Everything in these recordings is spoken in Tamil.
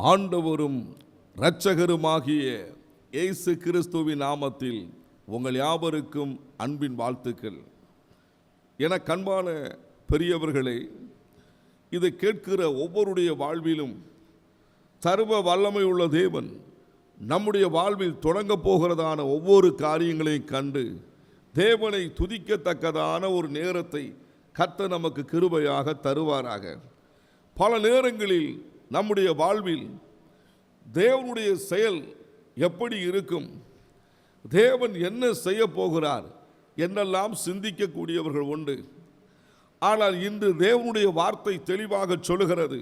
ஆண்டவரும் இரட்சகருமாகிய இயேசு கிறிஸ்துவின் நாமத்தில் உங்கள் யாவருக்கும் அன்பின் வாழ்த்துக்கள். என கண்பான பெரியவர்களே, இதை கேட்கிற ஒவ்வொருடைய வாழ்விலும் சர்வ வல்லமை உள்ள தேவன் நம்முடைய வாழ்வில் தொடங்க போகிறதான ஒவ்வொரு காரியங்களையும் கண்டு தேவனை துதிக்கத்தக்கதான ஒரு நேரத்தை கர்த்தர் நமக்கு கிருபையாக தருவாராக. பல நேரங்களில் நம்முடைய வாழ்வில் தேவனுடைய செயல் எப்படி இருக்கும், தேவன் என்ன செய்ய போகிறார் என்னெல்லாம் சிந்திக்கக்கூடியவர்கள் உண்டு. ஆனால் இன்று தேவனுடைய வார்த்தை தெளிவாக சொல்லுகிறது.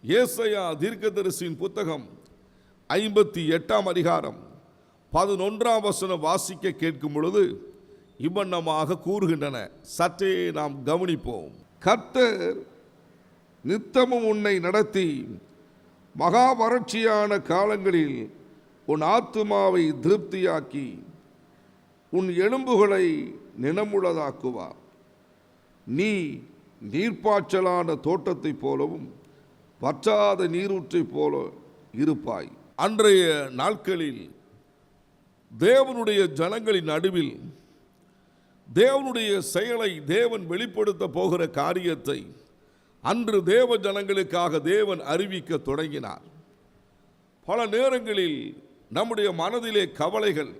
ஏசாயா தீர்க்கதரிசியின் புத்தகம் 58 அதிகாரம் 11 வாசிக்க கேட்கும் பொழுது இவ்வண்ணமாக கூறுகின்றன. சற்றே நாம் கவனிப்போம். கர்த்தர் நித்தமும் உன்னை நடத்தி மகா வறட்சியான காலங்களில் உன் ஆத்துமாவை திருப்தியாக்கி உன் எலும்புகளை நினமுள்ளதாக்குவார். நீ நீர்ப்பாய்ச்சலான தோட்டத்தைப் போலவும் வற்றாத நீரூற்றைப் போல இருப்பாய். அன்றைய நாட்களில் தேவனுடைய ஜனங்களின் நடுவில் தேவனுடைய செயலை தேவன் வெளிப்படுத்த போகிற காரியத்தை அன்று தேவ ஜனங்களுக்காக தேவன் அறிவிக்க தொடங்கினார். பல நேரங்களில் நம்முடைய மனதிலே கவலைகள்,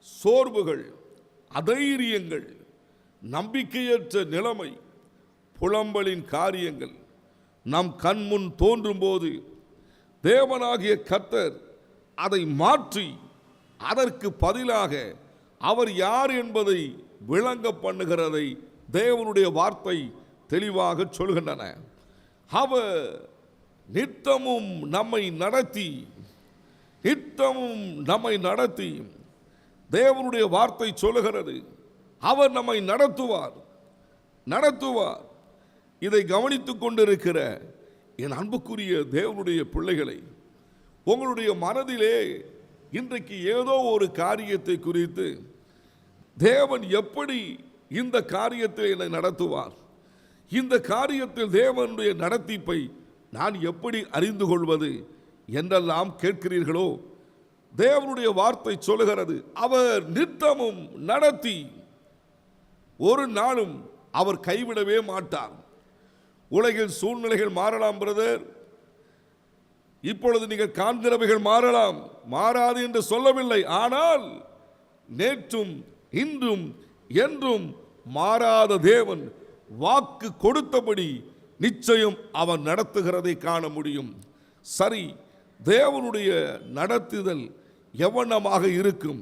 சோர்வுகள், அதைரியங்கள், நம்பிக்கையற்ற நிலைமை, புலம்பலின் காரியங்கள் நம் கண்முன் தோன்றும் போது தேவனாகிய கர்த்தர் அதை மாற்றி அதற்கு பதிலாக அவர் யார் என்பதை விளங்க பண்ணுகிறதை தேவனுடைய வார்த்தை தெளிவாக சொல்கின்றன. அவர் நித்தமும் நம்மை நடத்தி தேவனுடைய வார்த்தை சொல்லுகிறது. அவர் நம்மை நடத்துவார். இதை கவனித்துக் கொண்டிருக்கிற என் அன்புக்குரிய தேவனுடைய பிள்ளைகளை, உங்களுடைய மனதிலே இன்றைக்கு ஏதோ ஒரு காரியத்தை குறித்து தேவன் எப்படி இந்த காரியத்தை என்னை நடத்துவார், இந்த காரியத்தில் தேவனுடைய நடத்திப்பை நான் எப்படி அறிந்து கொள்வது என்றெல்லாம் கேட்கிறீர்களோ, தேவனுடைய வார்த்தை சொல்லுகிறது. அவர் நித்தமும் நடத்தி ஒரு நாளும் அவர் கைவிடவே மாட்டார். உலகில் சூழ்நிலைகள் மாறலாம் பிரதர், இப்பொழுது நீங்கள் காண்கிறவைகள் மாறலாம், மாறாது என்று சொல்லவில்லை. ஆனால் நேற்றும் இன்றும் என்றும் மாறாத தேவன் வாக்கு கொடுத்தபடி நிச்சயம் அவர் நடத்துகிறதை காண முடியும். சரி, தேவனுடைய நடத்துதல் எவ்வளமாக இருக்கும்,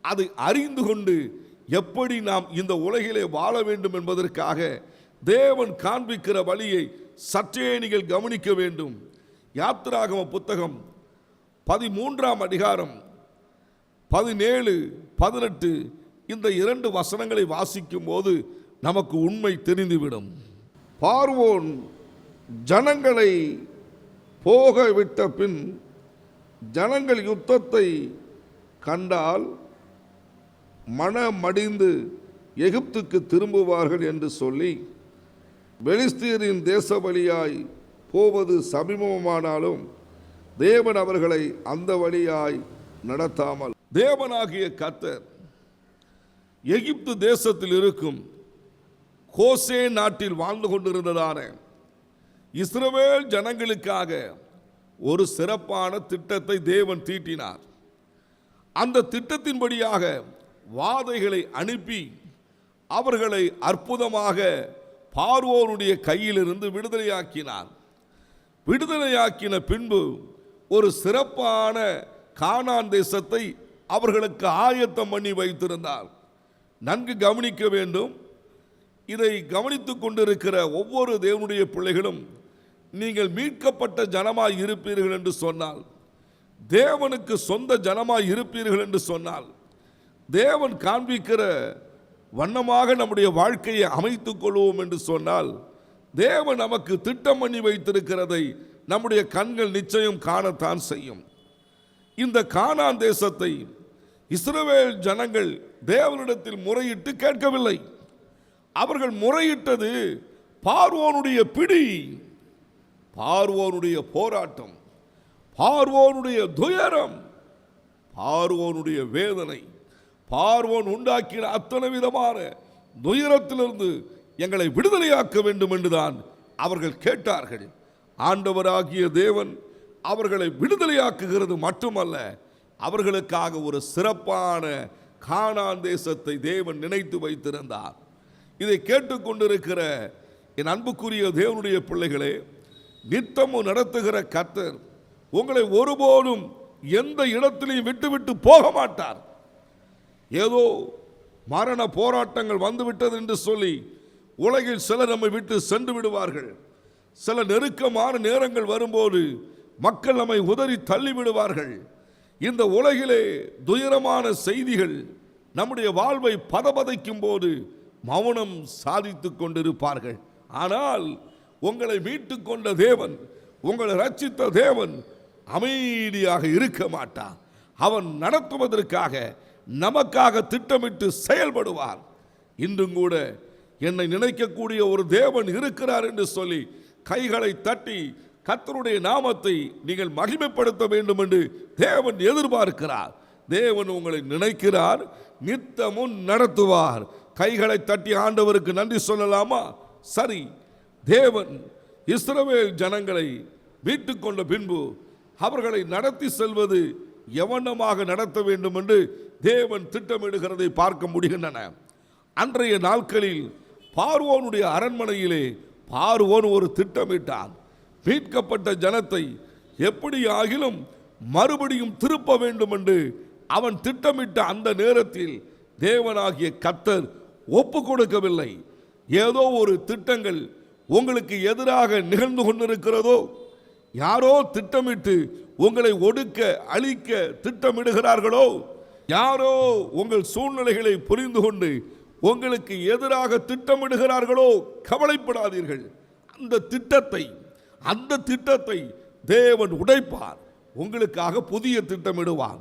அதை அறிந்து கொண்டு எப்படி நாம் இந்த உலகிலே வாழ வேண்டும் என்பதற்காக தேவன் காண்பிக்கிற வழியை சற்றே நீங்கள் கவனிக்க வேண்டும். யாத்திராகம புத்தகம் 13 அதிகாரம் 17, 18 இந்த 2 வசனங்களை வாசிக்கும் போது நமக்கு உண்மை தெரிந்துவிடும். பார்வோன் ஜனங்களை போக விட்ட பின் ஜனங்கள் யுத்தத்தை கண்டால் மனமடிந்து எகிப்துக்கு திரும்புவார்கள் என்று சொல்லி பெலிஸ்தீரின் தேச வழியாய் போவது சமீபமானாலும் தேவன் அவர்களை அந்த வழியாய் நடத்தாமல், தேவனாகிய கர்த்தர் எகிப்து தேசத்தில் இருக்கும் கோசே நாட்டில் வாழ்ந்து கொண்டிருந்ததான இஸ்ரவேல் ஜனங்களுக்காக ஒரு சிறப்பான திட்டத்தை தேவன் தீட்டினார். அந்த திட்டத்தின்படியாக வாதைகளை அனுப்பி அவர்களை அற்புதமாக பார்வோனுடைய கையிலிருந்து விடுதலையாக்கினார். விடுதலையாக்கின பின்பு ஒரு சிறப்பான கானான் தேசத்தை அவர்களுக்கு ஆயத்தம் பண்ணி வைத்திருந்தார். நன்கு கவனிக்க வேண்டும். இதை கவனித்துக் கொண்டிருக்கிற ஒவ்வொரு தேவனுடைய பிள்ளைகளும், நீங்கள் மீட்கப்பட்ட ஜனமாய் இருப்பீர்கள் என்று சொன்னால், தேவனுக்கு சொந்த ஜனமாய் இருப்பீர்கள் என்று சொன்னால், தேவன் காண்பிக்கிற வண்ணமாக நம்முடைய வாழ்க்கையை அமைத்துக் கொள்வோம் என்று சொன்னால், தேவன் நமக்கு திட்டம் பண்ணி வைத்திருக்கிறதை நம்முடைய கண்கள் நிச்சயம் காணத்தான் செய்யும். இந்த கானான் தேசத்தை இஸ்ரவேல் ஜனங்கள் தேவனிடத்தில் முறையிட்டு கேட்கவில்லை. அவர்கள் முறையிட்டது பார்வோனுடைய பிடி, பார்வோனுடைய போராட்டம். பார்வோனுடைய துயரம், பார்வோனுடைய வேதனை, பார்வோன் உண்டாக்கின அத்தனை விதமான துயரத்திலிருந்து எங்களை விடுதலையாக்க வேண்டும் என்றுதான் அவர்கள் கேட்டார்கள். ஆண்டவராகிய தேவன் அவர்களை விடுதலையாக்குகிறது மட்டுமல்ல, அவர்களுக்காக ஒரு சிறப்பான கானான் தேசத்தை தேவன் நினைத்து வைத்திருந்தார். இதை கேட்டுக்கொண்டிருக்கிற என் அன்புக்குரிய தேவனுடைய பிள்ளைகளே, நித்தமும் நடத்துகிற கர்த்தர் உங்களை ஒருபோதும் எந்த இடத்திலையும் விட்டுவிட்டு போக மாட்டார். ஏதோ மரண போராட்டங்கள் வந்துவிட்டது என்று சொல்லி உலகில் சிலர் நம்மை விட்டு சென்று விடுவார்கள். சில நெருக்கமான நேரங்கள் வரும்போது மக்கள் நம்மை உதறி தள்ளி விடுவார்கள். இந்த உலகிலே துயரமான செய்திகள் நம்முடைய வாழ்வை பதபதைக்கும் போது மௌனம் சாதித்து கொண்டிருப்பார்கள். ஆனால் உங்களை மீட்டுக் கொண்ட தேவன், உங்களை ரட்சித்த தேவன் அமைதியாக இருக்க மாட்டார். அவன் நடத்துவதற்காக நமக்காக திட்டமிட்டு செயல்படுவார். இன்றும் கூட என்னை நினைக்கக்கூடிய ஒரு தேவன் இருக்கிறார் என்று சொல்லி கைகளை தட்டி கர்த்தருடைய நாமத்தை நீங்கள் மகிமைப்படுத்த வேண்டும் என்று தேவன் எதிர்பார்க்கிறார். தேவன் உங்களை நினைக்கிறார், நித்தமும் நடத்துவார். கைகளை தட்டி ஆண்டவருக்கு நன்றி சொல்லலாமா? சரி, தேவன் இஸ்ரவேல் ஜனங்களை மீட்டுக் கொண்ட பின்பு அவர்களை நடத்தி செல்வது எவனமாக நடத்த வேண்டும் என்று தேவன் திட்டமிடுகிறதை பார்க்க முடிகின்றன. அன்றைய நாட்களில் பார்வோனுடைய அரண்மனையிலே பார்வோன் ஒரு திட்டமிட்டான். மீட்கப்பட்ட ஜனத்தை எப்படி ஆகிலும் மறுபடியும் திருப்ப வேண்டும் என்று அவன் திட்டமிட்ட அந்த நேரத்தில் தேவனாகிய கர்த்தர் ஒப்பு கொடுக்கவில்லை. ஏதோ ஒரு திட்டங்கள் உங்களுக்கு எதிராக நிகழ்ந்து கொண்டிருக்கிறதோ, யாரோ திட்டமிட்டு உங்களை ஒடுக்க அழிக்க திட்டமிடுகிறார்களோ, யாரோ உங்கள் சூழ்நிலைகளை புரிந்து கொண்டு உங்களுக்கு எதிராக திட்டமிடுகிறார்களோ, கவலைப்படாதீர்கள். அந்த திட்டத்தை தேவன் உடைப்பார். உங்களுக்காக புதிய திட்டமிடுவார்.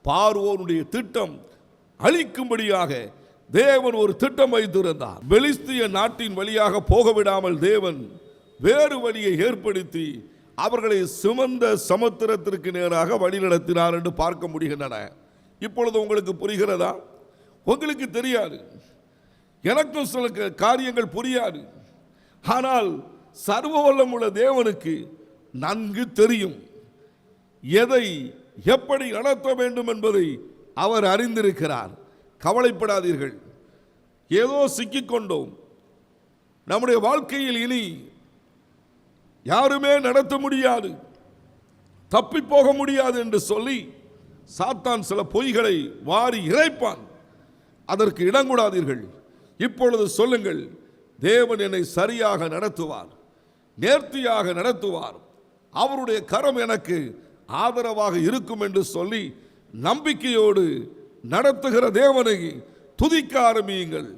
பார்வோனுடைய திட்டம் அழிக்கும்படியாக தேவன் ஒரு திட்டம் வைத்திருந்தார். பெலிஸ்திய நாட்டின் வழியாக போக விடாமல் தேவன் வேறு வழியை ஏற்படுத்தி அவர்களை சிவந்த சமுத்திரத்திற்கு நேராக வழி நடத்தினார் என்று பார்க்க முடிகின்றன. இப்பொழுது உங்களுக்கு புரிகிறதா? உங்களுக்கு தெரியாது, எனக்கும் சில காரியங்கள் புரியாது. ஆனால் சர்வ வல்லமுள்ள தேவனுக்கு நன்கு தெரியும். எதை எப்படி நடத்த வேண்டும் என்பதை அவர் அறிந்திருக்கிறார். கவலைப்படாதீர்கள். ஏதோ சிக்கிக்கொண்டோம், நம்முடைய வாழ்க்கையில் இனி யாருமே நடத்த முடியாது, தப்பி போக முடியாது என்று சொல்லி சாத்தான் சில பொய்களை வாரி இறைப்பான். அதற்கு இடங்கூடாதீர்கள். இப்பொழுது சொல்லுங்கள், தேவன் என்னை சரியாக நடத்துவார், நேர்த்தியாக நடத்துவார், அவருடைய கரம் எனக்கு ஆதரவாக இருக்கும் என்று சொல்லி நம்பிக்கையோடு நடத்துகிற தேவனை துதிக்க ஆரம்பியுங்கள்.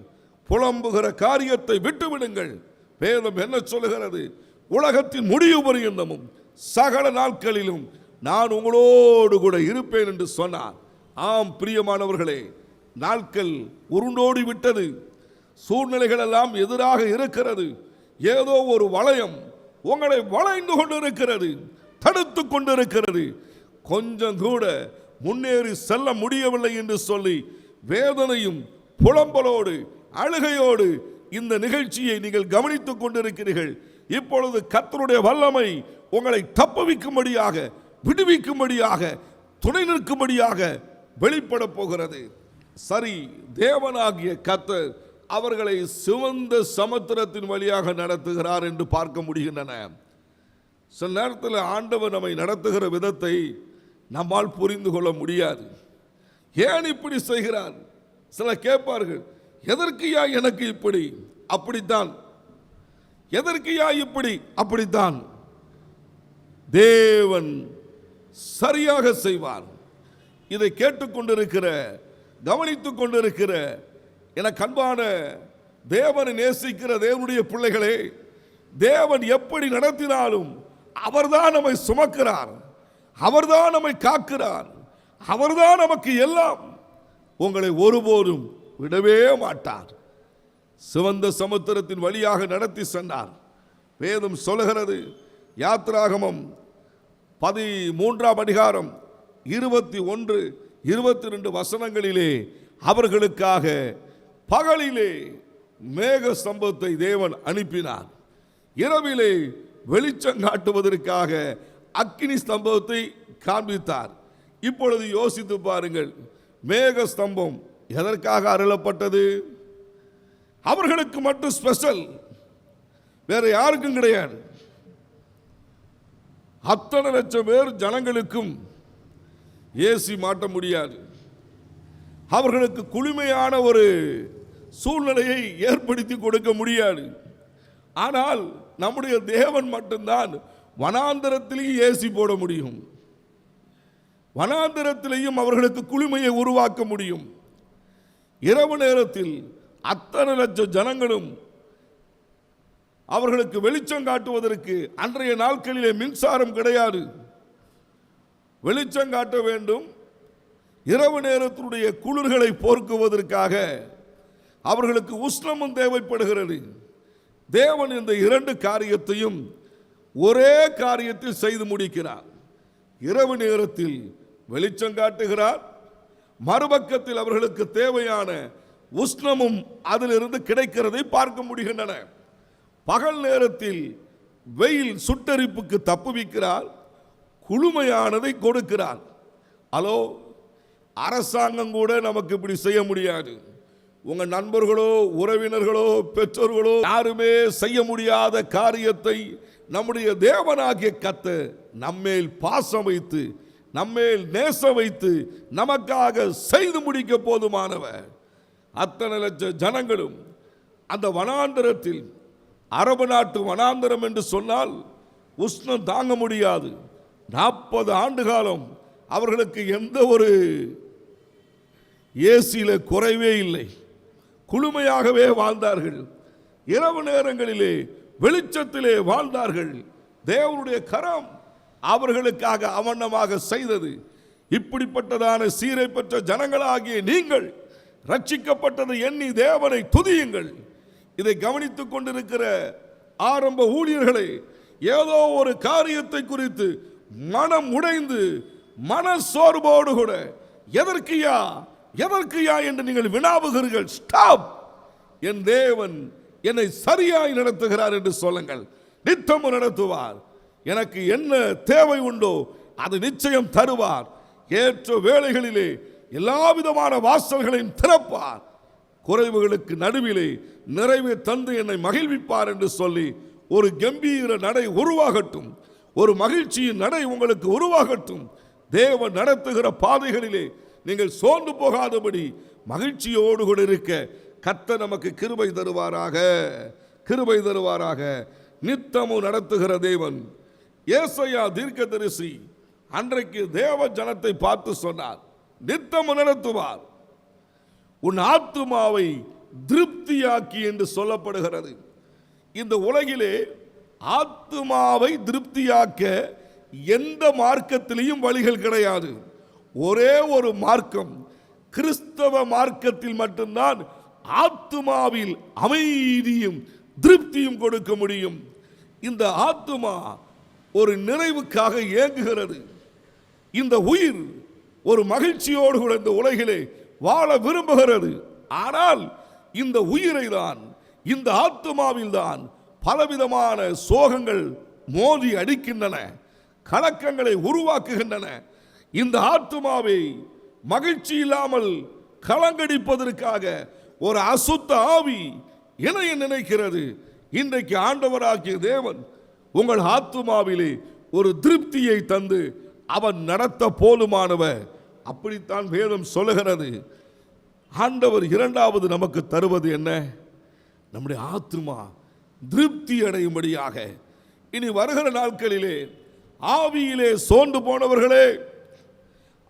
புலம்புகிற காரியத்தை விட்டுவிடுங்கள். வேதம் என்ன சொல்லுகிறது? உலகத்தின் முடிவு பரியந்தமும் சகல நாட்களிலும் நான் உங்களோடு கூட இருப்பேன் என்று சொன்னார். ஆம் பிரியமானவர்களே, நாட்கள் உருண்டோடி விட்டது. சூழ்நிலைகள் எல்லாம் எதிராக இருக்கிறது. ஏதோ ஒரு வளையம் உங்களை வளைந்து கொண்டிருக்கிறது, தடுத்து கொண்டிருக்கிறது. கொஞ்சம் கூட முன்னேறி செல்ல முடியவில்லை என்று சொல்லி வேதனையும் புலம்பலோடு அழுகையோடு இந்த நிகழ்ச்சியை நீங்கள் கவனித்துக் கொண்டிருக்கிறீர்கள். இப்பொழுது கர்த்தருடைய வல்லமை உங்களை தப்புவிக்கும்படியாக, விடுவிக்கும்படியாக, துணை நிற்கும்படியாக வெளிப்பட போகிறது. சரி, தேவனாகிய கர்த்தர் அவர்களை சிவந்த சமுத்திரத்தின் வழியாக நடத்துகிறார் என்று பார்க்க முடிகின்றன. சில நேரத்தில் ஆண்டவர் நம்மை நடத்துகிற விதத்தை நம்மால் புரிந்து கொள்ள முடியாது. ஏன் இப்படி செய்கிறார்? சில கேட்பார்கள், எதற்குயா எனக்கு இப்படி? அப்படித்தான். எதற்குயா இப்படி? அப்படித்தான். தேவன் சரியாக செய்வார். இதை கேட்டுக்கொண்டிருக்கிற, கவனித்துக் கொண்டிருக்கிற எனக்கு அன்பான தேவனை நேசிக்கிற தேவனுடைய பிள்ளைகளே, தேவன் எப்படி நடத்தினாலும் அவர்தான் நம்மை சுமக்கிறார், அவர்தான் நம்மை காக்கிறார், அவர்தான் நமக்கு எல்லாம். உங்களை ஒருபோதும் விடவே மாட்டார். சிவந்த சமுத்திரத்தின் வழியாக நடத்தி சென்றார். வேதம் சொல்லுகிறது, யாத்திராகமம் 13ஆம் அதிகாரம் 21, 22 வசனங்களிலே அவர்களுக்காக பகலிலே மேக ஸ்தம்பத்தை தேவன் அனுப்பினார், இரவிலே வெளிச்சம் காட்டுவதற்காக அக்கினி ஸ்தம்பத்தை காண்பித்தார். இப்பொழுது யோசித்து பாருங்கள், மேக ஸ்தம்பம் எதற்காக அருளப்பட்டது? அவர்களுக்கு மட்டும் ஸ்பெஷல், வேற யாருக்கும் கிடையாது. அத்தனை லட்சம் பேர் ஜனங்களுக்கும் ஏசி மாட்ட முடியாது. அவர்களுக்கு குளுமையான ஒரு சூழ்நிலையை ஏற்படுத்தி கொடுக்க முடியாது. ஆனால் நம்முடைய தேவன் மட்டும்தான் வனாந்தரத்திலேயும் ஏசி போட முடியும், வனாந்தரத்திலேயும் அவர்களுக்கு குளுமையை உருவாக்க முடியும். இரவு நேரத்தில் அத்தனை லட்சம் ஜனங்களும் அவர்களுக்கு வெளிச்சம் காட்டுவதற்கு அன்றைய நாட்களிலே மின்சாரம் கிடையாது. வெளிச்சம் காட்ட வேண்டும், இரவு நேரத்தினுடைய குளிர்களை போக்குவதற்காக அவர்களுக்கு உஷ்ணமும் தேவைப்படுகிறது. தேவன் இந்த 2 காரியத்தையும் ஒரே காரியத்தில் செய்து முடிக்கிறார். இரவு நேரத்தில் வெளிச்சம் காட்டுகிறார், மறுபக்கத்தில் அவர்களுக்கு தேவையான உஷ்ணமும் அதிலிருந்து கிடைக்கிறதை பார்க்க முடிகின்றன. பகல் நேரத்தில் வெயில் சுட்டரிப்புக்கு தப்புவிக்கிறார், குளுமையானதை கொடுக்கிறார். ஹலோ, அரசாங்கம் கூட நமக்கு இப்படி செய்ய முடியாது. உங்க நண்பர்களோ, உறவினர்களோ, பெற்றோர்களோ யாருமே செய்ய முடியாத காரியத்தை நம்முடைய தேவனாகிய கர்த்தர் நம்மேல் பாசம் வைத்து, நம்மேல் நேசம் வைத்து நமக்காக செய்து முடிக்க போதுமானவர். அத்தனை லட்சம் ஜனங்களும் அந்த வனாந்தரத்தில், அரபு நாட்டு வனாந்தரம் என்று சொன்னால் உஷ்ணம் தாங்க முடியாது. 40 ஆண்டு காலம் அவர்களுக்கு எந்த ஒரு ஏசியில குறைவே இல்லை, குளுமையாகவே வாழ்ந்தார்கள். இரவு நேரங்களிலே வெளிச்சத்திலே வாழ்ந்தார்கள். தேவனுடைய கரம் அவர்களுக்காக அவண்ணமாக செய்தது. இப்படிப்பட்டதான சீரை பெற்ற ஜனங்களாகிய நீங்கள் ரட்சிக்கப்பட்டதை எண்ணி தேவனை துதியுங்கள். இதை கவனித்துக் கொண்டிருக்கிற ஆரம்ப ஊழியர்களை, ஏதோ ஒரு காரியத்தை குறித்து மனம் உடைந்து மன சோர்வோடு கூட எதற்குயா எதற்குயா என்று நீங்கள் வினாவுகிறீர்கள். ஸ்டாப், என் தேவன் என்னை சரியாய் நடத்துகிறார் என்று சொல்லுங்கள். நித்தமும் நடத்துவார். எனக்கு என்ன தேவை உண்டோ அது நிச்சயம் தருவார். ஏற்ற வேளைகளிலே எல்லா விதமான வாசல்களையும் திறப்பார். குறைவுகளுக்கு நடுவிலே நிறைவை தந்து என்னை மகிழ்விப்பார் என்று சொல்லி ஒரு கம்பீர நடை உருவாகட்டும், ஒரு மகிழ்ச்சியின் நடை உங்களுக்கு உருவாகட்டும். தேவன் நடத்துகிற பாதைகளிலே நீங்கள் சோர்ந்து போகாதபடி மகிழ்ச்சியோடு கூட இருக்க கர்த்தர் நமக்கு கிருபை தருவாராக, கிருபை தருவாராக. நித்தமும் நடத்துகிற தேவன். ஏசாயா தீர்க்கதரிசி அன்றைக்கு தேவ ஜனத்தை பார்த்து சொன்னார், நித்தமும் நடத்துவார், உன் ஆத்துமாவை திருப்தியாக்கி என்று சொல்லப்படுகிறது. இந்த உலகிலே ஆத்துமாவை திருப்தியாக்க எந்த மார்க்கத்திலையும் வழிகள் கிடையாது. ஒரே ஒரு மார்க்கம், கிறிஸ்தவ மார்க்கத்தில் மட்டும்தான் ஆத்துமாவில் அமைதியும் திருப்தியும் கொடுக்க முடியும். இந்த ஆத்துமா ஒரு நிறைவுக்காக ஏங்குகிறது. இந்த உயிர் ஒரு மகிழ்ச்சியோடு கூட இந்த உலகிலே வாழ விரும்புகிறது. ஆனால் இந்த உயிரை தான், இந்த ஆத்துமாவில் தான் பலவிதமான சோகங்கள் மோதி அடிக்கின்றன, கலக்கங்களை உருவாக்குகின்றன. இந்த ஆத்துமாவை மகிழ்ச்சி இல்லாமல் கலங்கடிப்பதற்காக ஒரு அசுத்த ஆவி இணைய நினைக்கிறது. இன்றைக்கு ஆண்டவராகிய தேவன் உங்கள் ஆத்துமாவிலே ஒரு திருப்தியை தந்து அவன் நடத்த போலுமானவர். அப்படித்தான் வேதம் சொல்லுகிறது. ஆண்டவர் இரண்டாவது நமக்கு தருவது என்ன? நம்முடைய ஆத்துமா திருப்தி அடையும்படியாக. இனி வருகிற நாட்களிலே ஆவியிலே சோர்ந்து போனவர்களே,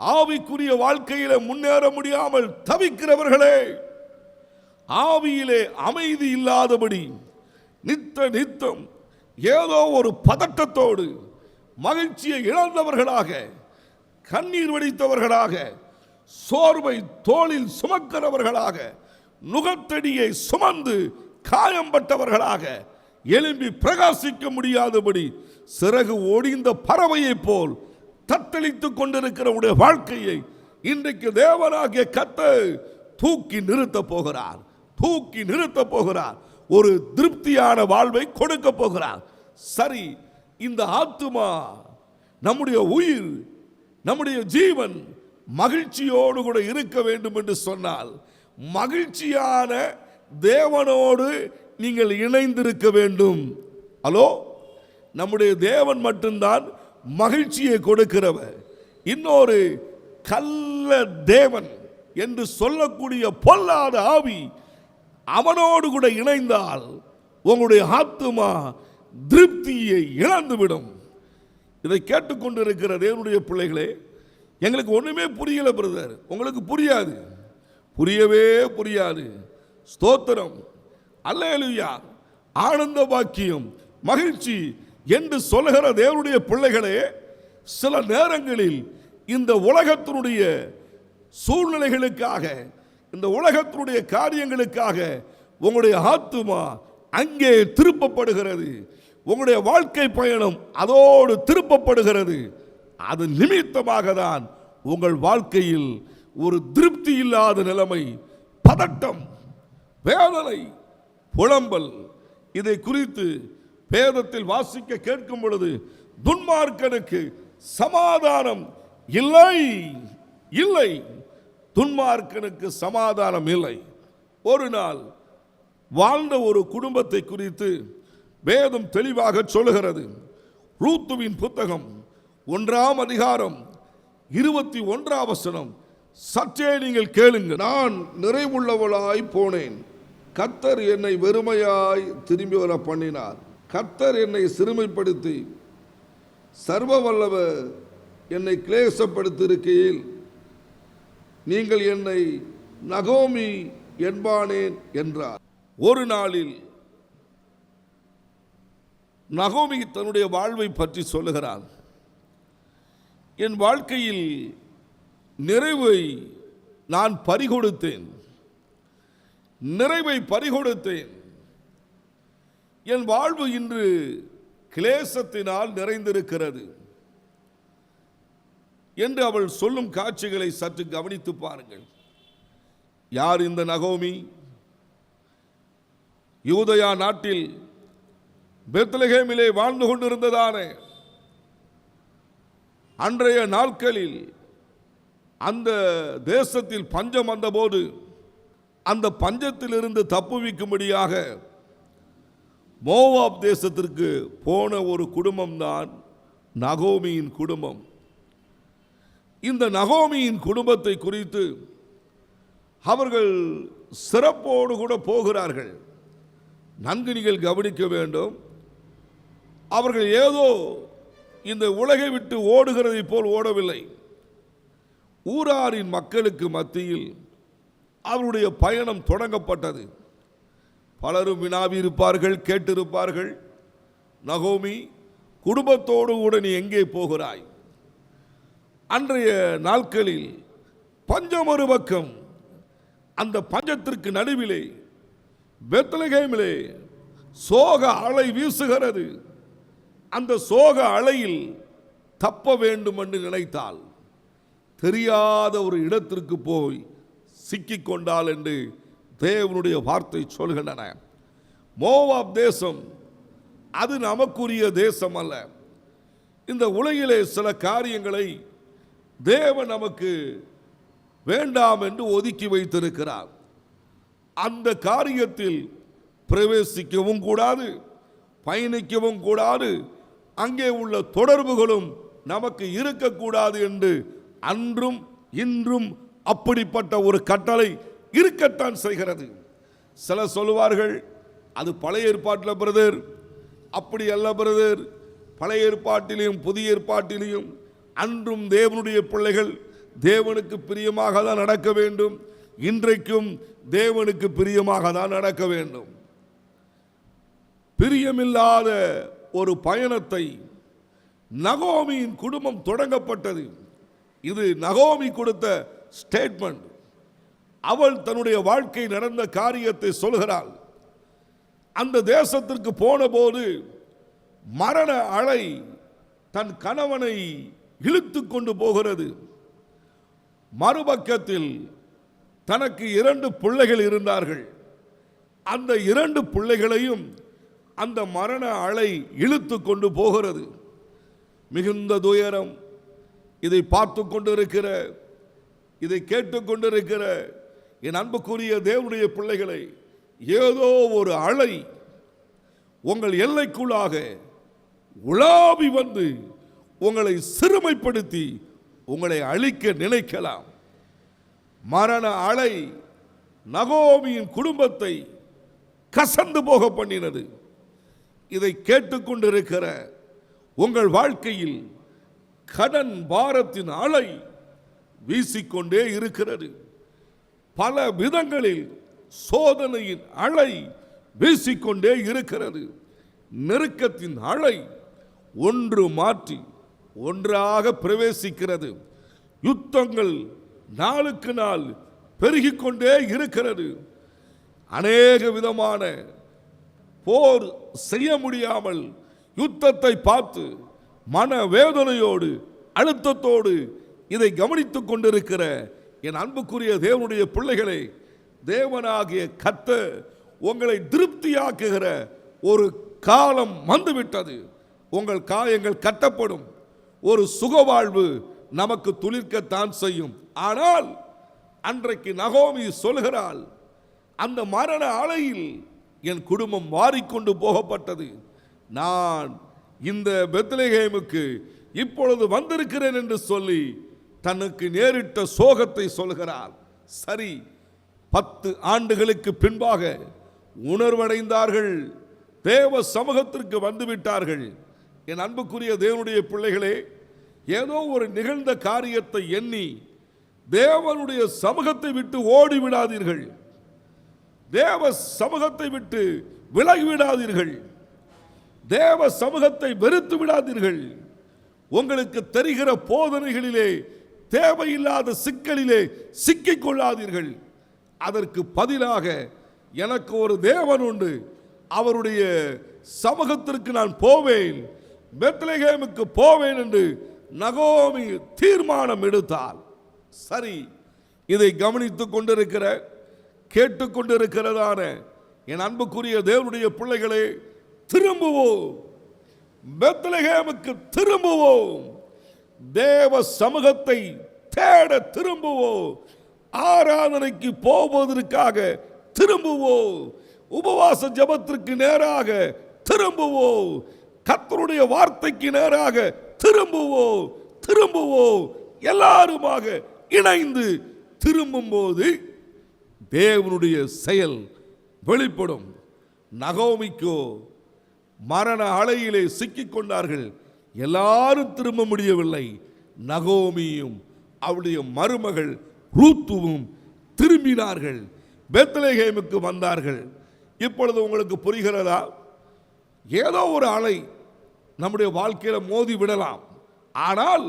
ஆவிக்குரிய வாழ்க்கையிலே முன்னேற முடியாமல் தவிக்கிறவர்களே, ஆவியிலே அமைதி இல்லாதபடி நித்தம் ஏதோ ஒரு பதட்டத்தோடு மகிழ்ச்சியை இழந்தவர்களாக, கண்ணீர் வடித்தவர்களாக, சோர்வை தோளில் சுமக்கிறவர்களாக, நுகத்தடியை சுமந்து காயம்பட்டவர்களாக எழும்பி பிரகாசிக்க முடியாதபடி சிறகு ஒடிந்த பறவையை போல் தத்தளித்துக் கொண்டிருக்கிற உடைய வாழ்க்கையை இன்றைக்கு தேவனாகிய கர்த்தர் தூக்கி நிறுத்த போகிறார். தூக்கி நிறுத்த போகிறார். ஒரு திருப்தியான வாழ்வை கொடுக்க போகிறார். சரி, இந்த ஆத்துமா, நம்முடைய உயிர், நம்முடைய ஜீவன் மகிழ்ச்சியோடு கூட இருக்க வேண்டும் என்று சொன்னால் மகிழ்ச்சியான தேவனோடு நீங்கள் இணைந்திருக்க வேண்டும். ஹலோ, நம்முடைய தேவன் மட்டும்தான் மகிழ்ச்சியை கொடுக்கிறவர். இன்னொரு கள்ள தேவன் என்று சொல்லக்கூடிய பொல்லாத ஆவி அவனோடு கூட இணைந்தால் உங்களுடைய ஆத்துமா திருப்தியை இழந்துவிடும். இதை கேட்டுக்கொண்டிருக்கிற தேவனுடைய பிள்ளைகளே, எங்களுக்கு ஒண்ணுமே புரியல பிரதர். உங்களுக்கு புரியாது, புரியவே புரியாது. ஸ்தோத்திரம், அல்லேலூயா, ஆனந்த பாக்கியம், மகிழ்ச்சி என்று சொல்லுகிற தேவனுடைய பிள்ளைகளே, சில நேரங்களில் இந்த உலகத்தினுடைய சூழ்நிலைகளுக்காக, இந்த உலகத்தினுடைய காரியங்களுக்காக உங்களுடைய ஆத்துமா அங்கே திருப்பப்படுகிறது. உங்களுடைய வாழ்க்கை பயணம் அதோடு திருப்பப்படுகிறது. அது நிமித்தமாக தான் உங்கள் வாழ்க்கையில் ஒரு திருப்தி இல்லாத நிலைமை, பதட்டம், வேதனை, புலம்பல், இதை குறித்து வேதத்தில் வாசிக்க கேட்கும் பொழுது துன்மார்க்கனுக்கு சமாதானம் இல்லை, இல்லை, துன்மார்க்கனுக்கு சமாதானம் இல்லை. ஒரு நாள் வாழ்ந்த ஒரு குடும்பத்தை குறித்து வேதம் தெளிவாக சொல்லுகிறது. ரூத்துவின் புத்தகம் 1 அதிகாரம் 21 வசனம். சற்றே நீங்கள் கேளுங்க. நான் நிறைவுள்ளவளாய் போனேன், கர்த்தர் என்னை வெறுமையாய் திரும்பி வர பண்ணினார். கர்த்தர் என்னை சிறுமைப்படுத்தி சர்வ வல்லவர் என்னை கிளேசப்படுத்தி இருக்கையில் நீங்கள் என்னை நகோமி என்பானேன் என்றார். ஒரு நாளில் நகோமி தன்னுடைய வாழ்வை பற்றி சொல்லுகிறார். என் வாழ்க்கையில் நிறைவை நான் பறிகொடுத்தேன், நிறைவை பறிகொடுத்தேன். என் வாழ்வு இன்று கிளேசத்தினால் நிறைந்திருக்கிறது என்று அவள் சொல்லும் காட்சிகளை சற்று கவனித்து பாருங்கள். யார் இந்த நகோமி? யூதயா நாட்டில் பெத்லகேமிலே வாழ்ந்து கொண்டிருந்ததான அன்றைய நாட்களில் அந்த தேசத்தில் பஞ்சம் வந்தபோது அந்த பஞ்சத்தில் இருந்து தப்புவிக்கும்படியாக மோவாப் தேசத்திற்கு போன ஒரு குடும்பம் தான் நகோமியின் குடும்பம். இந்த நகோமியின் குடும்பத்தை குறித்து அவர்கள் சிறப்போடு கூட போகிறார்கள். நன்கு நீங்கள் கவனிக்க வேண்டும். அவர்கள் ஏதோ இந்த உலகை விட்டு ஓடுகிறதை போல் ஓடவில்லை. ஊராரின் மக்களுக்கு மத்தியில் அவருடைய பயணம் தொடங்கப்பட்டது. பலரும் வினாவி இருப்பார்கள், கேட்டிருப்பார்கள், நகோமி குடும்பத்தோடு கூட நீ எங்கே போகிறாய்? அன்றைய நாட்களில் பஞ்சம் ஒரு பக்கம், அந்த பஞ்சத்திற்கு நடுவிலே பெத்லகேமிலே சோக அலை வீசுகிறது. அந்த சோக அலையில் தப்ப வேண்டும் என்று நினைத்தால் தெரியாத ஒரு இடத்திற்கு போய் சிக்கிக்கொண்டால் என்று தேவனுடைய வார்த்தை சொல்கின்றன. மோவாப் தேசம் அது நமக்குரிய தேசம் அல்ல. இந்த உலகிலே சில காரியங்களை தேவன் நமக்கு வேண்டாம் என்று ஒதுக்கி வைத்திருக்கிறார். அந்த காரியத்தில் பிரவேசிக்கவும் கூடாது, பயணிக்கவும் கூடாது, அங்கே உள்ள தொடர்புகளும் நமக்கு இருக்கக்கூடாது என்று அன்றும் இன்றும் அப்படிப்பட்ட ஒரு கட்டளை இருக்கத்தான் செய்கிறது. சிலர் சொல்லுவார்கள், அது பழைய ஏற்பாட்டில் பிரதர். அப்படி அல்ல பிரதர். பழைய ஏற்பாட்டிலையும் புதிய ஏற்பாட்டிலையும் அன்றும் தேவனுடைய பிள்ளைகள் தேவனுக்கு பிரியமாக தான் நடக்க வேண்டும். இன்றைக்கும் தேவனுக்கு பிரியமாக தான் நடக்க வேண்டும். பிரியமில்லாத ஒரு பயணத்தை நகோமியின் குடும்பம் தொடங்கப்பட்டது. இது நகோமி கொடுத்த ஸ்டேட்மெண்ட். அவள் தன்னுடைய வாழ்க்கை நடந்த காரியத்தை சொல்கிறாள். அந்த தேசத்திற்கு போன போது மரண அலை தன் கணவனை இழுத்து கொண்டு போகிறது. மறுபக்கத்தில் தனக்கு 2 பிள்ளைகள் இருந்தார்கள். அந்த 2 பிள்ளைகளையும் அந்த மரண அலை இழுத்து கொண்டு போகிறது. மிகுந்த துயரம். இதை பார்த்து கொண்டிருக்கிற, இதை கேட்டுக்கொண்டிருக்கிற என் அன்புக்குரிய தேவனுடைய பிள்ளைகளை, ஏதோ ஒரு அலை உங்கள் எல்லைக்குள்ளாக உலாவி வந்து உங்களை சிறுமைப்படுத்தி உங்களை அழிக்க நினைக்கலாம். மரண அலை நகோமியின் குடும்பத்தை கசந்து போக பண்ணினது. இதை கேட்டுக்கொண்டிருக்கிற உங்கள் வாழ்க்கையில் கடன் பாரத்தின் அலை வீசிக்கொண்டே இருக்கிறது. பல விதங்களில் சோதனையின் அலை வீசிக்கொண்டே இருக்கிறது. நெருக்கத்தின் அலை ஒன்று மாற்றி ஒன்றாக பிரவேசிக்கிறது. யுத்தங்கள் நாளுக்கு நாள் பெருகிக்கொண்டே இருக்கிறது. அநேக விதமான போர் செய்ய முடியாமல் யுத்தத்தை பார்த்து மனவேதனையோடு அழுத்தத்தோடு இதை கவனித்துக் கொண்டிருக்கிற என் அன்புக்குரிய தேவனுடைய பிள்ளைகளை, தேவனாகிய கர்த்தர் உங்களை திருப்தியாக்குகிற ஒரு காலம் வந்துவிட்டது. உங்கள் காயங்கள் கட்டப்படும். ஒரு சுகவாழ்வு நமக்கு துளிர்க்கத்தான் செய்யும். ஆனால் அன்றைக்கு நகோமி சொல்கிறாள், அந்த மரண அலையில் என் குடும்பம் மாறிக்கொண்டு போகப்பட்டது. நான் இந்த பெத்லகேமுக்கு இப்பொழுது வந்திருக்கிறேன் என்று சொல்லி தனக்கு நேரிட்ட சோகத்தை சொல்கிறார். சரி, 10 ஆண்டுகளுக்கு பின்பாக உணர்வடைந்தார்கள். தேவ சமூகத்திற்கு வந்துவிட்டார்கள். என் அன்புக்குரிய தேவனுடைய பிள்ளைகளே, ஏதோ ஒரு நிகழ்ந்த காரியத்தை எண்ணி தேவனுடைய சமூகத்தை விட்டு ஓடிவிடாதீர்கள். தேவ சமூகத்தை விட்டு விலகிவிடாதீர்கள். தேவ சமூகத்தை வெறுத்து விடாதீர்கள். உங்களுக்கு தெரிகிற போதனைகளிலே தேவையில்லாத சிக்கலிலே சிக்கிக் கொள்ளாதீர்கள். அதற்கு பதிலாக எனக்கு ஒரு தேவன் உண்டு, அவருடைய சமூகத்திற்கு நான் போவேன், பெத்லகேமுக்கு போவேன் என்று நகோமி தீர்மானம் எடுத்தாள். சரி, இதை கவனித்துக் கொண்டிருக்கிற கேட்டுக்கொண்டிருக்கிறதான என் அன்புக்குரிய தேவனுடைய பிள்ளைகளே, திரும்புவோம், பெத்லகேமுக்கு திரும்புவோம், தேவ சமூகத்தை தேட திரும்புவோம், ஆராதனைக்கு போவதற்காக திரும்புவோம், உபவாச ஜெபத்திற்கு நேராக திரும்புவோம், கர்த்தருடைய வார்த்தைக்கு நேராக திரும்புவோம். எல்லாருமாக இணைந்து திரும்பும் போது தேவனுடைய செயல் வெளிப்படும். நகோமிக்கோ மரண அலையிலே சிக்கிக் கொண்டார்கள். எல்லாரும் திரும்ப முடியவில்லை. நகோமியும் அவருடைய மருமகள் ரூத்துவும் திரும்பினார்கள், பெத்லகேமுக்கு வந்தார்கள். இப்பொழுது உங்களுக்கு புரிகிறதா? ஏதோ ஒரு அலை நம்முடைய வாழ்க்கையில் மோதி விடலாம். ஆனால்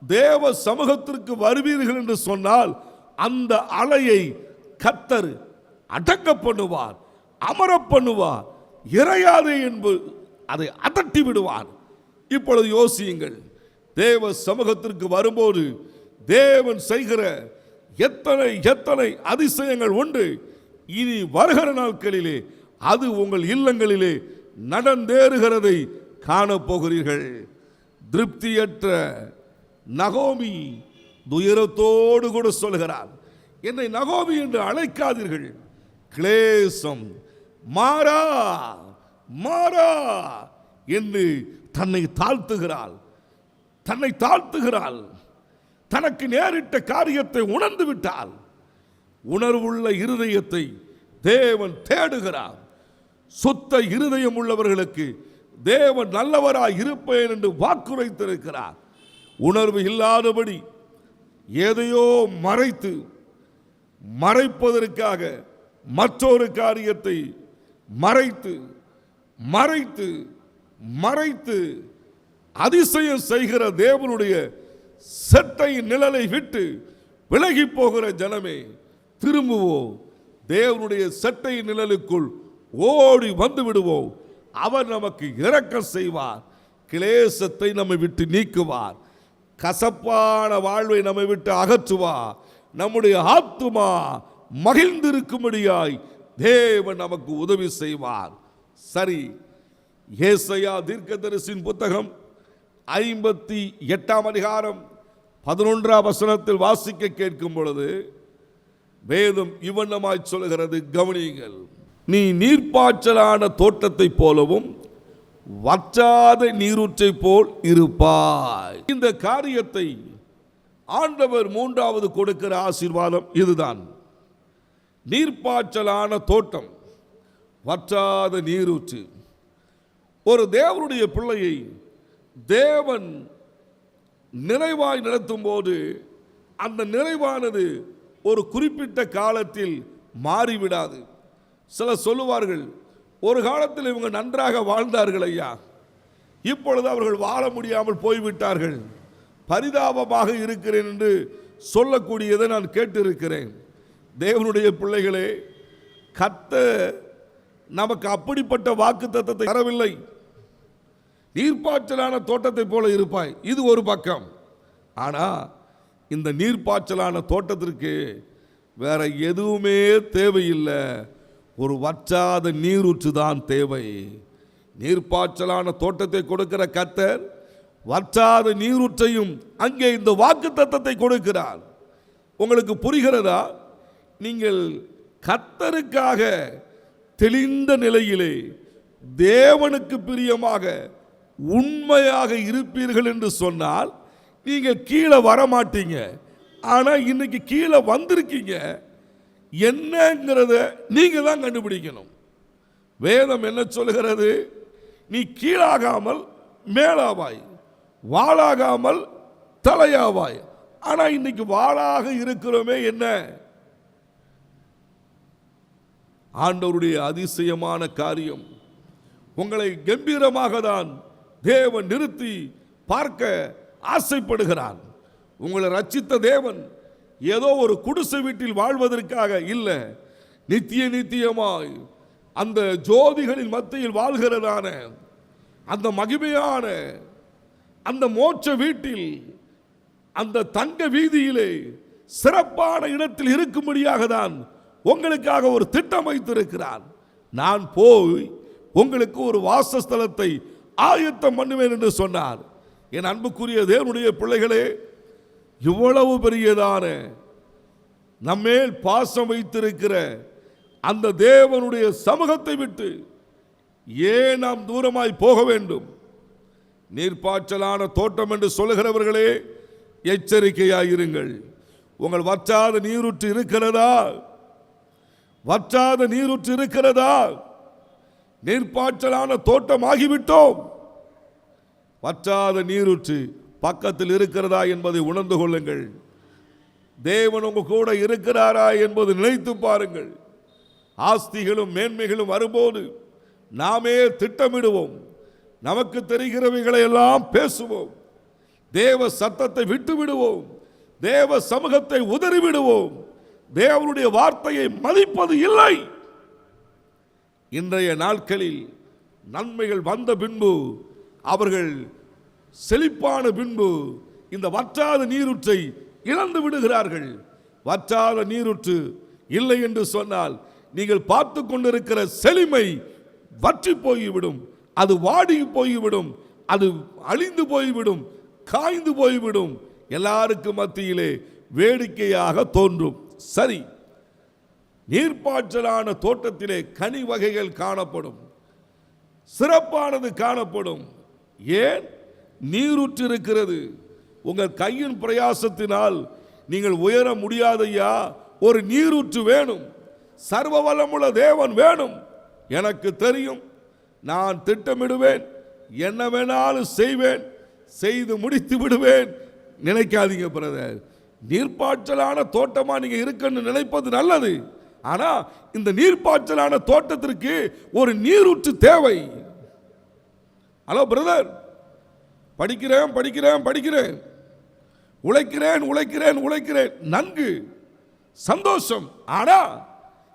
தேவ சமூகத்திற்கு வருவீர்கள் என்று சொன்னால் அந்த அலையை கர்த்தர் அடக்க பண்ணுவார், அமர பண்ணுவார், இறையாதே என்பது அதை அதட்டி விடுவார். இப்பொழுது யோசியுங்கள், தேவ சமூகத்திற்கு வரும்போது தேவன் செய்கிற எத்தனை எத்தனை அதிசயங்கள் உண்டு. இனி வருகிற நாட்களிலே அது உங்கள் இல்லங்களிலே நடந்தேறுகிறதை காணப்போகிறீர்கள். திருப்தியற்ற நகோமி துயரத்தோடு கூட சொல்கிறார், என்னை நகோமி என்று அழைக்காதீர்கள், கிளேசம் மாறா மாறா என்று தன்னை தாழ்த்துகிறாள். தனக்கு நேரிட்ட காரியத்தை உணர்ந்து விட்டால் உணர்வுள்ள இருதயத்தை தேவன் தேடுகிறார். சுத்த இருதயம் உள்ளவர்களுக்கு தேவன் நல்லவராய் இருப்பேன் என்று வாக்குரைத்திருக்கிறார். உணர்வு இல்லாதபடி எதையோ மறைப்பதற்காக மற்றொரு காரியத்தை மறைத்து அதிசயம் செய்கிற தேவனுடைய செட்டை நிழலை விட்டு விலகி போகிற ஜனமே, திரும்புவோம், தேவனுடைய செட்டை நிழலுக்குள் ஓடி வந்து விடுவோம். அவர் நமக்கு இரக்கம் செய்வார், கிளேசத்தை நம்மை விட்டு நீக்குவார், கசப்பான வாழ்வை நம்மை விட்டு அகற்றுவார். நம்முடைய ஆத்துமா மகிழ்ந்திருக்கும்படியாய் தேவன் நமக்கு உதவி செய்வார். சரி, ஏசாயா தீர்க்கதரிசியின் புத்தகம் 58 அதிகாரம் 11 வசனத்தில் வாசிக்க கேட்கும் பொழுது வேதம் இவ்வண்ணமாய் சொல்கிறது, கவனியுங்கள். நீ நீர்ப்பாய்ச்சலான தோட்டத்தை போலவும் வற்றாத நீரூற்றை போல் இருப்பாய். இந்த காரியத்தை ஆண்டவர் மூன்றாவது கொடுக்கிற ஆசீர்வாதம் இதுதான். நீர்ப்பாய்ச்சலான தோட்டம், வற்றாத நீரூற்று. ஒரு தேவனுடைய பிள்ளையை தேவன் நிறைவாய் நடத்தும் போது அந்த நிறைவானது ஒரு குறிப்பிட்ட காலத்தில் மாறிவிடாது. சிலர் சொல்லுவார்கள், ஒரு காலத்தில் இவங்க நன்றாக வாழ்ந்தார்கள் ஐயா, இப்பொழுது அவர்கள் வாழ முடியாமல் போய்விட்டார்கள், பரிதாபமாக இருக்கிறேன் என்று சொல்லக்கூடியதை நான் கேட்டிருக்கிறேன். தேவனுடைய பிள்ளைகளே, கர்த்தர் நமக்கு அப்படிப்பட்ட வாக்குத்தத்தத்தை தரவில்லை. நீர்ப்பாய்ச்சலான தோட்டத்தை போல இருப்பாய், இது ஒரு பக்கம். ஆனால் இந்த நீர்ப்பாய்ச்சலான தோட்டத்திற்கு வேற எதுவுமே தேவையில்லை, ஒரு வற்றாத நீரூற்று தான் தேவை. நீர்ப்பாய்ச்சலான தோட்டத்தை கொடுக்கிற கர்த்தர் வற்றாத நீரூற்றையும் அங்கே இந்த வாக்குத்தத்தத்தை கொடுக்கிறார். உங்களுக்கு புரிகிறதா? நீங்கள் கர்த்தருக்காக தெளிந்த நிலையிலே தேவனுக்கு பிரியமாக உண்மையாக இருப்பீர்கள் என்று சொன்னால் நீங்கள் கீழே வர மாட்டீங்க. ஆனால் இன்னைக்கு கீழே வந்திருக்கீங்க, என்னங்கிறத நீங்க தான் கண்டுபிடிக்கணும். வேதம் என்ன சொல்கிறது? நீ கீழாகாமல் மேலாவாய், வாளாகாமல் தலையாவாய். ஆனா இன்னைக்கு வாளாக இருக்கிறோமே, என்ன? ஆண்டவருடைய அதிசயமான காரியம், உங்களை கம்பீரமாக தான் தேவன் நிறுத்தி பார்க்க ஆசைப்படுகிறான். உங்களை ரட்சித்த தேவன் ஏதோ ஒரு குடிசை வீட்டில் வாழ்வதற்காக இல்லை, நித்தியமாய் அந்த ஜோதிகளின் மத்தியில் வாழ்கிறதான அந்த மகிமையான அந்த மோட்ச வீட்டில், அந்த தங்க வீதியிலே சிறப்பான இடத்தில் இருக்கும்படியாக தான் உங்களுக்காக ஒரு திட்டம் வைத்திருக்கிறார். நான் போய் உங்களுக்கு ஒரு வாசஸ்தலத்தை ஆயத்தம் பண்ணுவேன் என்று சொன்னார். என் அன்புக்குரிய தேவனுடைய பிள்ளைகளே, இவ்வளவு பெரியதான நம்மேல் பாசம் வைத்திருக்கிற அந்த தேவனுடைய சமூகத்தை விட்டு ஏன் நாம் தூரமாய் போக வேண்டும்? நீர்ப்பாய்ச்சலான தோட்டம் என்று சொல்லுகிறவர்களே, எச்சரிக்கையாயிருங்கள். உங்கள் வற்றாத நீரூற்று இருக்கிறதா? வற்றாத நீரூற்று இருக்கிறதா? நீர்ப்பாய்ச்சலான தோட்டம் ஆகிவிட்டோம், வற்றாத நீரூற்று பக்கத்தில் இருக்கிறதா என்பதை உணர்ந்து கொள்ளுங்கள். தேவன் உங்க கூட இருக்கிறாரா என்பது நினைத்து பாருங்கள். ஆஸ்திகளும் மேன்மைகளும் வரும்போது நாமே திட்டமிடுவோம், நமக்கு தெரிகிறவைகளை எல்லாம் பேசுவோம், தேவ சத்தத்தை விட்டு விடுவோம், தேவ சமூகத்தை உதறிவிடுவோம், தேவனுடைய வார்த்தையை மதிப்பது இல்லை. இன்றைய நாட்களில் நன்மைகள் வந்த பின்பு, அவர்கள் செழிப்பான பின்பு இந்த வற்றாத நீரூற்றை இழந்து விடுகிறார்கள். வற்றாத நீரூற்று இல்லை என்று சொன்னால் நீங்கள் பார்த்து கொண்டிருக்கிற செழுமை வற்றி போய்விடும், அது வாடி போய்விடும், அது அழிந்து போய்விடும், காய்ந்து போய்விடும், எல்லாருக்கும் மத்தியிலே வேடிக்கையாக தோன்றும். சரி, நீர்ப்பாய்ச்சலான தோட்டத்திலே கனி வகைகள் காணப்படும், சிறப்பானது காணப்படும். ஏன்? நீரூற்று இருக்கிறது. உங்கள் கையின் பிரயாசத்தினால் நீங்கள் உயர முடியாதையா, ஒரு நீரூற்று வேணும், சர்வ வல்லமுள்ள தேவன் வேணும். எனக்கு தெரியும், நான் திட்டமிடுவேன், என்ன வேணாலும் செய்வேன், செய்து முடித்து விடுவேன் நினைக்காதீங்க பிரதர். நீர்ப்பாய்ச்சலான தோட்டமா நீங்க இருக்குன்னு நினைப்பது நல்லது. ஆனா இந்த நீர்ப்பாய்ச்சலான தோட்டத்திற்கு ஒரு நீரூற்று தேவை. ஹலோ பிரதர், படிக்கிறேன் படிக்கிறேன் படிக்கிறேன், உழைக்கிறேன் உழைக்கிறேன் உழைக்கிறேன், நன்கு சந்தோஷம். ஆனா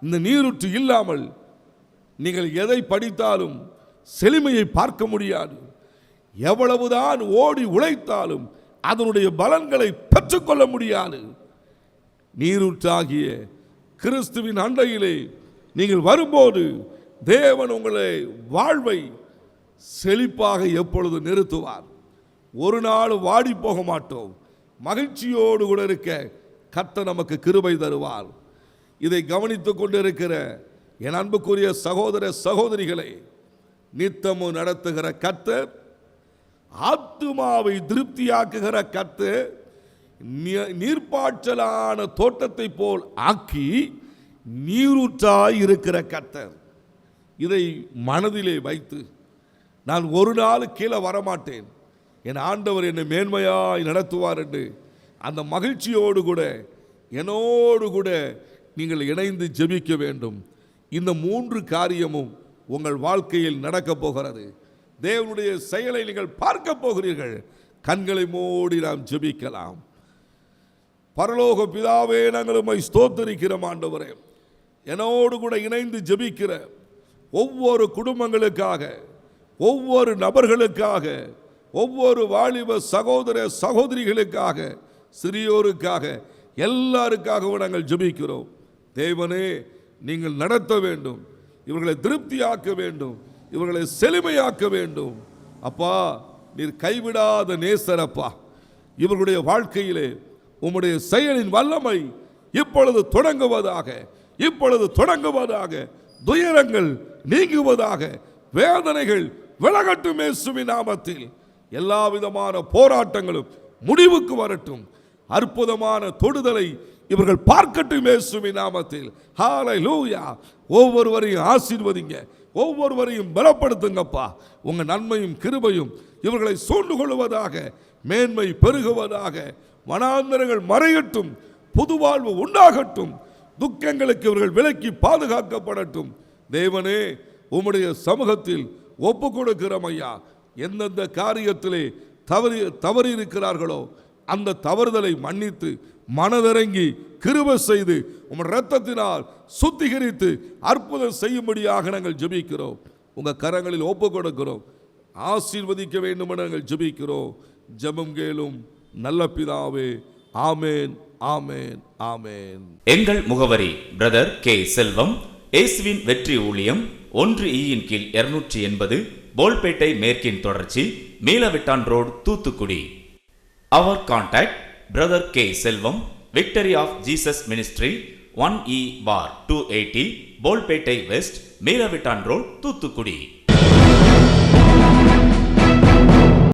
இந்த நீரூற்று இல்லாமல் நீங்கள் எதை படித்தாலும் செழுமையை பார்க்க முடியாது. எவ்வளவுதான் ஓடி உழைத்தாலும் அதனுடைய பலன்களை பெற்றுக்கொள்ள முடியாது. நீரூற்றாகிய கிறிஸ்துவின் அண்டையிலே நீங்கள் வரும்போது தேவன் உங்களை வாழ்வை செழிப்பாக எப்பொழுது நிறுத்துவார். ஒரு நாள் வாடி போக மாட்டோம். மகிழ்ச்சியோடு கூட இருக்க கர்த்தர் நமக்கு கிருபை தருவார். இதை கவனித்துக் கொண்டிருக்கிற என் அன்புக்குரிய சகோதர சகோதரிகளை, நித்தமும் நடத்துகிற கர்த்தர், ஆத்துமாவை திருப்தியாக்குகிற கர்த்தர், நீர்ப்பாய்ச்சலான தோட்டத்தை போல் ஆக்கி நீரூற்றாய் இருக்கிற கர்த்தர். இதை மனதிலே வைத்து நான் ஒரு நாள் கீழே வரமாட்டேன், என் ஆண்டவர் என்னை மேன்மையாய் நடத்துவார் என்று அந்த மகிழ்ச்சியோடு கூட என்னோடு கூட நீங்கள் இணைந்து ஜெபிக்க வேண்டும். இந்த 3 காரியமும் உங்கள் வாழ்க்கையில் நடக்கப் போகிறது. தேவனுடைய செயலை நீங்கள் பார்க்க போகிறீர்கள். கண்களை மூடி நாம் ஜெபிக்கலாம். பரலோக பிதாவே, நாங்கள் உம்மை ஸ்தோத்திரிக்கிறோம் ஆண்டவரே. என்னோடு கூட இணைந்து ஜெபிக்கிற ஒவ்வொரு குடும்பங்களுக்காக, ஒவ்வொரு நபர்களுக்காக, ஒவ்வொரு வாலிப சகோதர சகோதரிகளுக்காக, சிறியோருக்காக, எல்லாருக்காகவும் நாங்கள் ஜெபிக்கிறோம். தேவனே, நீங்கள் நடத்த வேண்டும், இவர்களை திருப்தியாக்க வேண்டும், இவர்களை செழுமையாக்க வேண்டும். அப்பா, நீர் கைவிடாத நேசரப்பா. இவர்களுடைய வாழ்க்கையிலே உம்முடைய செயலின் வல்லமை இப்பொழுது தொடங்குவதாக, இப்பொழுது தொடங்குவதாக. துயரங்கள் நீங்குவதாக, வேதனைகள் விலகட்டும் இயேசுவின் நாமத்தில். எல்லா விதமான போராட்டங்களும் முடிவுக்கு வரட்டும். அற்புதமான தொடுதலை இவர்கள் பார்க்கட்டும் இயேசுவின் நாமத்தில். ஹல்லேலூயா. ஒவ்வொருவரையும் ஆசீர்வதிங்க, ஒவ்வொருவரையும் பலப்படுத்துங்கப்பா. உங்க நன்மையும் கிருபையும் இவர்களை சூழ்ந்து கொள்வதாக, மேன்மை பெருகுவதாக. வனாந்தரங்கள் மறையட்டும், புது வாழ்வு உண்டாகட்டும். துக்கங்களுக்கு இவர்கள் விலக்கி பாதுகாக்கப்படட்டும். தேவனே, உம்முடைய சமூகத்தில் ஒப்பு கொடுக்கிறோம் ஐயா. எந்தெந்த காரியத்திலே தவறி இருக்கிறார்களோ அந்த தவறுதலை மன்னித்து மனதிறங்கி கிருபை செய்து உம்முடைய இரத்தத்தினால் சுத்திகரித்து அற்புதம் செய்யும்படியாக நாங்கள் ஜெபிக்கிறோம். உங்க கரங்களில் ஒப்பு கொடுக்கிறோம். ஆசீர்வதிக்க வேண்டும் என நாங்கள் ஜெபிக்கிறோம். ஜெபம் கேளும் நல்ல பிதாவே. ஆமேன், ஆமேன், ஆமேன். எங்கள் முகவரி பிரதர் கே. செல்வம், இயேசுவின் வெற்றி ஊழியம், 1E கீழ் 280, போல்பேட்டை மேற்கின் தொடர்ச்சி, மீளவிட்டான் ரோடு, தூத்துக்குடி. அவர் contact brother K. Selvam, victory of Jesus ministry, 1E பார் 280, போல்பேட்டை வெஸ்ட், மீளவிட்டான் ரோடு, தூத்துக்குடி.